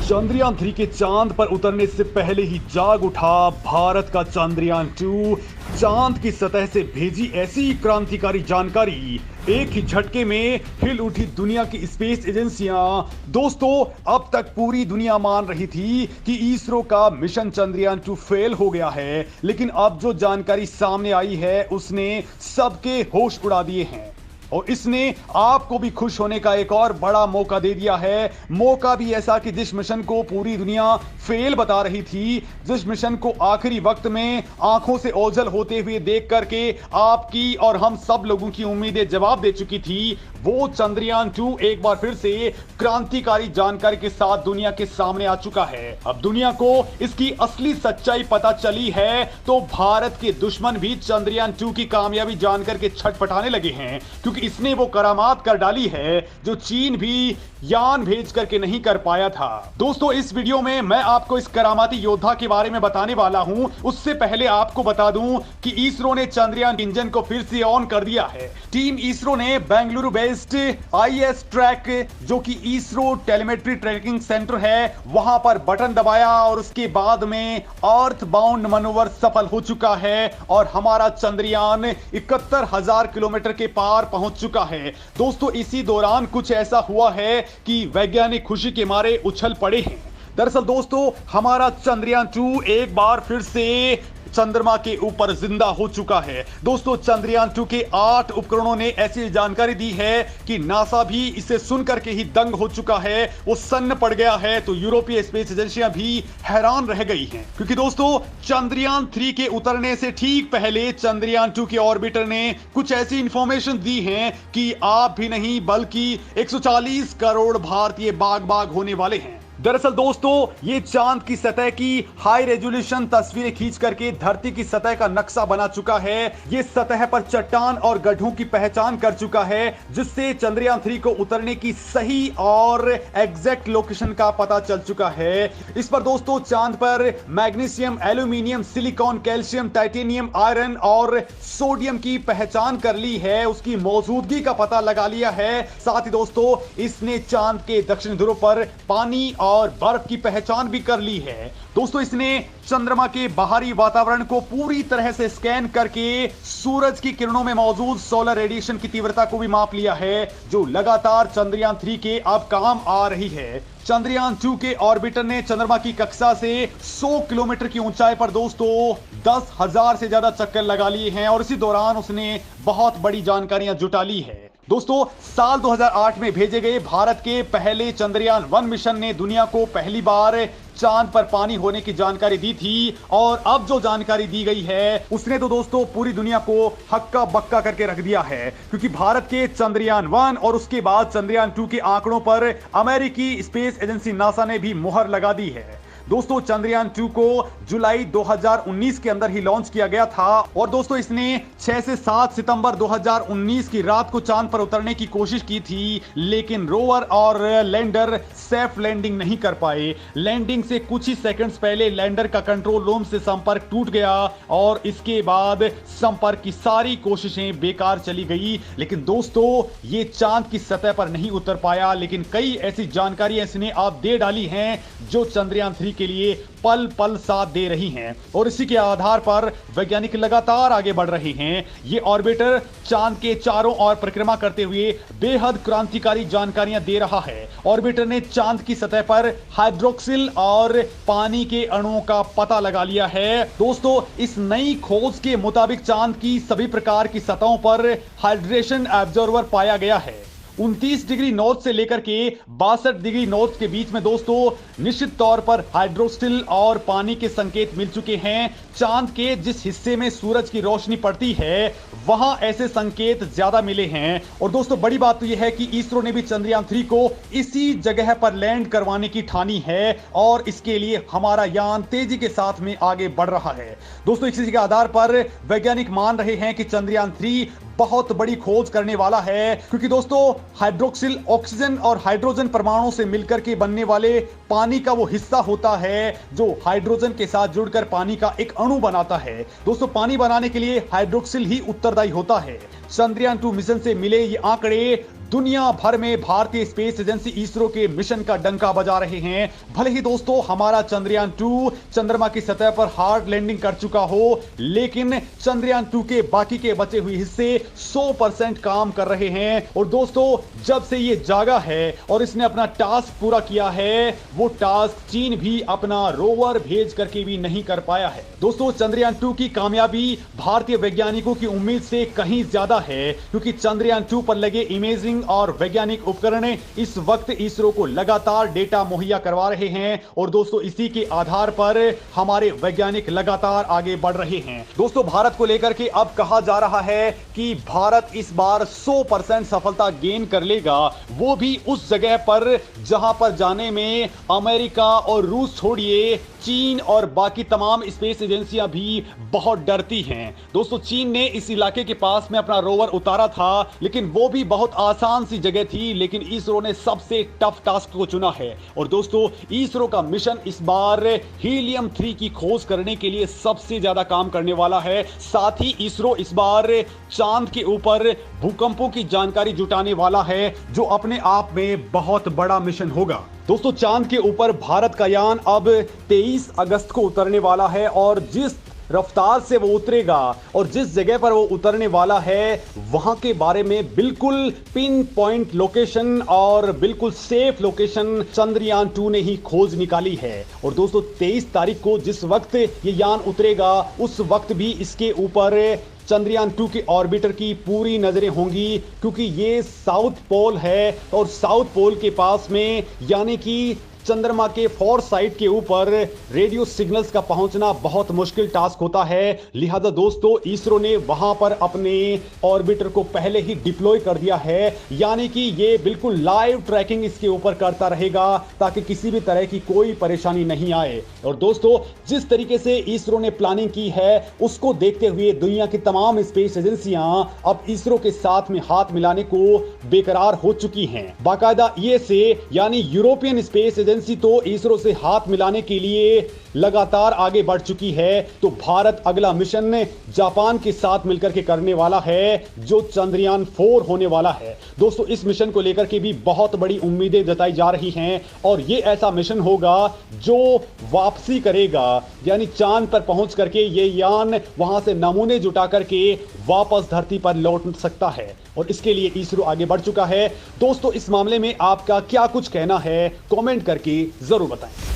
चंद्रयान 3 के चांद पर उतरने से पहले ही जाग उठा भारत का चंद्रयान 2। चांद की सतह से भेजी ऐसी क्रांतिकारी जानकारी, एक ही झटके में हिल उठी दुनिया की स्पेस एजेंसियां। दोस्तों, अब तक पूरी दुनिया मान रही थी कि इसरो का मिशन चंद्रयान 2 फेल हो गया है, लेकिन अब जो जानकारी सामने आई है उसने सबके होश उड़ा दिए हैं और इसने आपको भी खुश होने का एक और बड़ा मौका दे दिया है। मौका भी ऐसा कि जिस मिशन को पूरी दुनिया फेल बता रही थी, जिस मिशन को आखिरी वक्त में आंखों से ओझल होते हुए देख करके आपकी और हम सब लोगों की उम्मीदें जवाब दे चुकी थी, वो चंद्रयान 2 एक बार फिर से क्रांतिकारी जानकारी के साथ दुनिया के सामने आ चुका है। अब दुनिया को इसकी असली सच्चाई पता चली है तो भारत के दुश्मन भी चंद्रयान 2 की कामयाबी जानकर के छटपटाने लगे हैं, क्योंकि इसने वो करामात कर डाली है जो चीन भी यान भेज करके नहीं कर पाया था। दोस्तों, इस वीडियो में मैं आपको इस करामाती योद्धा के बारे में बताने वाला हूं। उससे पहले आपको बता दूं कि इसरो ने चंद्रयान इंजन को फिर से ऑन कर दिया है। टीम इसरो ने बेंगलुरु बेस्ड आईएस ट्रैक, जो कि इसरो टेलीमेट्री ट्रैकिंग सेंटर है, वहां पर बटन दबाया और उसके बाद में अर्थ बाउंड मनोवर सफल हो चुका है और हमारा चंद्रयान 71,000 किलोमीटर के पार पहुंच चुका है। दोस्तों, इसी दौरान कुछ ऐसा हुआ है कि वैज्ञानिक खुशी के मारे उछल पड़े हैं। दरअसल दोस्तों, हमारा चंद्रयान 2 एक बार फिर से चंद्रमा के ऊपर जिंदा हो चुका है। दोस्तों, चंद्रयान 2 के 8 उपकरणों ने ऐसी जानकारी दी है कि नासा भी इसे सुनकर के ही दंग हो चुका है, वो सन्न पड़ गया है। तो यूरोपीय स्पेस एजेंसियां भी हैरान रह गई हैं, क्योंकि दोस्तों चंद्रयान 3 के उतरने से ठीक पहले चंद्रयान 2 के ऑर्बिटर ने कुछ ऐसी इंफॉर्मेशन दी है कि आप भी नहीं बल्कि 140 करोड़ भारतीय बाग बाग होने वाले हैं। दरअसल दोस्तों, ये चांद की सतह की हाई रेजोल्यूशन तस्वीरें खींच करके धरती की सतह का नक्शा बना चुका है। ये सतह पर चट्टान और गड्ढों की पहचान कर चुका है, जिससे चंद्रयान 3 को उतरने की सही और एग्जैक्ट लोकेशन का पता चल चुका है। इस पर दोस्तों चांद पर magnesium, aluminium, silicon, calcium, titanium, iron और सोडियम की पहचान कर ली है, उसकी मौजूदगी का पता लगा लिया है। साथ ही दोस्तों, इसने चांद के दक्षिण ध्रुव पर पानी और बर्फ की पहचान भी कर ली है। दोस्तों, इसने चंद्रमा के बाहरी वातावरण को पूरी तरह से स्कैन करके सूरज की किरणों में मौजूद सोलर रेडिएशन की तीव्रता को भी माप लिया है, जो लगातार चंद्रयान 3 के अब काम आ रही है। चंद्रयान 2 के ऑर्बिटर ने चंद्रमा की कक्षा से 100 किलोमीटर की ऊंचाई पर दोस्तों 10,000 से ज्यादा चक्कर लगा लिए हैं और इसी दौरान उसने बहुत बड़ी जानकारियां जुटा ली है। दोस्तों, साल 2008 में भेजे गए भारत के पहले चंद्रयान 1 मिशन ने दुनिया को पहली बार चांद पर पानी होने की जानकारी दी थी और अब जो जानकारी दी गई है उसने तो दोस्तों पूरी दुनिया को हक्का बक्का करके रख दिया है, क्योंकि भारत के चंद्रयान 1 और उसके बाद चंद्रयान 2 के आंकड़ों पर अमेरिकी स्पेस एजेंसी नासा ने भी मुहर लगा दी है। दोस्तों, चंद्रयान 2 को जुलाई 2019 के अंदर ही लॉन्च किया गया था और दोस्तों इसने 6 से 7 सितंबर 2019 की रात को चांद पर उतरने की कोशिश की थी, लेकिन रोवर और लैंडर सेफ लैंडिंग नहीं कर पाए। लैंडिंग से कुछ ही सेकंड्स पहले लैंडर का कंट्रोल रूम से संपर्क टूट गया और इसके बाद संपर्क की सारी कोशिशें बेकार चली गई। लेकिन दोस्तों, ये चांद की सतह पर नहीं उतर पाया, लेकिन कई ऐसी जानकारियां इसने आप दे डाली हैं जो चंद्रयान 3 के लिए पल पल साथ दे रही हैं और इसी के आधार पर वैज्ञानिक लगातार आगे बढ़ रहे हैं। ये ऑर्बिटर चांद के चारों ओर परिक्रमा करते हुए बेहद क्रांतिकारी जानकारियां दे रहा है। ऑर्बिटर ने चांद की सतह पर हाइड्रोक्सिल और पानी के अणुओं का पता लगा लिया है। दोस्तों, इस नई खोज के मुताबिक चांद की सभी प्रकार की सतहों पर हाइड्रेशन एब्जॉर्बर पाया गया है। 29 डिग्री नॉर्थ से लेकर के 62 डिग्री नॉर्थ के बीच में दोस्तों निश्चित तौर पर हाइड्रोक्सिल और पानी के संकेत मिल चुके हैं। चांद के जिस हिस्से में सूरज की रोशनी पड़ती है वहां ऐसे संकेत ज्यादा मिले हैं और दोस्तों बड़ी बात तो यह है कि इसरो ने भी चंद्रयान 3 को इसी जगह पर लैंड करवाने की ठानी है और इसके लिए हमारा यान तेजी के साथ में आगे बढ़ रहा है। दोस्तों, इसी के आधार पर वैज्ञानिक मान रहे हैं कि चंद्रयान 3 बहुत बड़ी खोज करने वाला है, क्योंकि दोस्तों हाइड्रोक्सिल ऑक्सीजन और हाइड्रोजन परमाणु से मिलकर के बनने वाले पानी का वो हिस्सा होता है जो हाइड्रोजन के साथ जुड़कर पानी का एक अणु बनाता है। दोस्तों, पानी बनाने के लिए हाइड्रोक्सिल ही उत्तरदायी होता है। चंद्रयान 2 मिशन से मिले ये आंकड़े दुनिया भर में भारतीय स्पेस एजेंसी इसरो के मिशन का डंका बजा रहे हैं। भले ही दोस्तों हमारा चंद्रयान 2 चंद्रमा की सतह पर हार्ड लैंडिंग कर चुका हो, लेकिन चंद्रयान 2 के बाकी के बचे हुए हिस्से 100% काम कर रहे हैं। और दोस्तों जब से ये जागा है और इसने अपना टास्क पूरा किया है, वो टास्क चीन भी अपना रोवर भेज करके भी नहीं कर पाया है। दोस्तों चंद्रयान 2 की कामयाबी भारतीय वैज्ञानिकों की उम्मीद से कहीं ज्यादा है, क्योंकि चंद्रयान 2 पर लगे इमेजिंग और वैज्ञानिक उपकरण इस वक्त इसरो को लगातार डेटा मुहैया करवा रहे हैं। और दोस्तों इसी के आधार पर हमारे वैज्ञानिक लगातार आगे बढ़ रहे हैं। दोस्तों भारत को लेकर के अब कहा जा रहा है कि भारत इस बार 100% सफलता गेन कर लेगा, वो भी उस जगह पर जहां पर जाने में अमेरिका और रूस छोड़िए, चीन और बाकी तमाम स्पेस एजेंसियां भी बहुत डरती हैं। दोस्तों चीन ने इस इलाके के पास में अपना रोवर उतारा था, लेकिन वो भी बहुत आसान सी जगह थी, लेकिन इसरो ने सबसे टफ टास्क को चुना है। और दोस्तों इसरो का मिशन इस बार हीलियम 3 की खोज करने के लिए सबसे ज्यादा काम करने वाला है। साथ ही इसरो इस बार चांद के ऊपर भूकंपों की जानकारी जुटाने वाला है, जो अपने आप में बहुत बड़ा मिशन होगा। दोस्तों चांद के ऊपर भारत का यान अब 23 अगस्त को उतरने वाला है, और जिस रफ्तार से वो उतरेगा और जिस जगह पर वो उतरने वाला है, वहां के बारे में बिल्कुल पिन पॉइंट लोकेशन और बिल्कुल सेफ लोकेशन चंद्रयान 2 ने ही खोज निकाली है। और दोस्तों 23 तारीख को जिस वक्त ये यान उतरेगा, उस वक्त भी इसके ऊपर चंद्रयान 2 के ऑर्बिटर की पूरी नजरें होंगी, क्योंकि ये साउथ पोल है और साउथ पोल के पास में यानी कि चंद्रमा के फॉर साइड के ऊपर रेडियो सिग्नल्स का पहुंचना बहुत मुश्किल टास्क होता है। लिहाजा दोस्तों इसरो ने वहां पर अपने ऑर्बिटर को पहले ही डिप्लॉय कर दिया है, यानी कि ये बिल्कुल लाइव ट्रैकिंग इसके ऊपर करता रहेगा, ताकि किसी भी तरह की कोई परेशानी नहीं आए। और दोस्तों जिस तरीके से इसरो ने प्लानिंग की है, उसको देखते हुए दुनिया की तमाम स्पेस एजेंसियां अब इसरो के साथ में हाथ मिलाने को बेकरार हो चुकी हैं। बाकायदा यूएसए यानी यूरोपियन स्पेस एजेंसी तो इसरो से हाथ मिलाने के लिए लगातार आगे बढ़ चुकी है। तो भारत अगला मिशन जापान के साथ मिलकर के करने वाला है, जो चंद्रयान 4 होने वाला है। दोस्तों इस मिशन को लेकर के भी बहुत बड़ी उम्मीदें जताई जा रही हैं, और ये ऐसा मिशन होगा जो वापसी करेगा, यानी चांद पर पहुंच करके ये यान वहां से नमूने जुटा करके वापस धरती पर लौट सकता है, और इसके लिए इसरो आगे बढ़ चुका है। दोस्तों इस मामले में आपका क्या कुछ कहना है, कमेंट करके जरूर बताएं।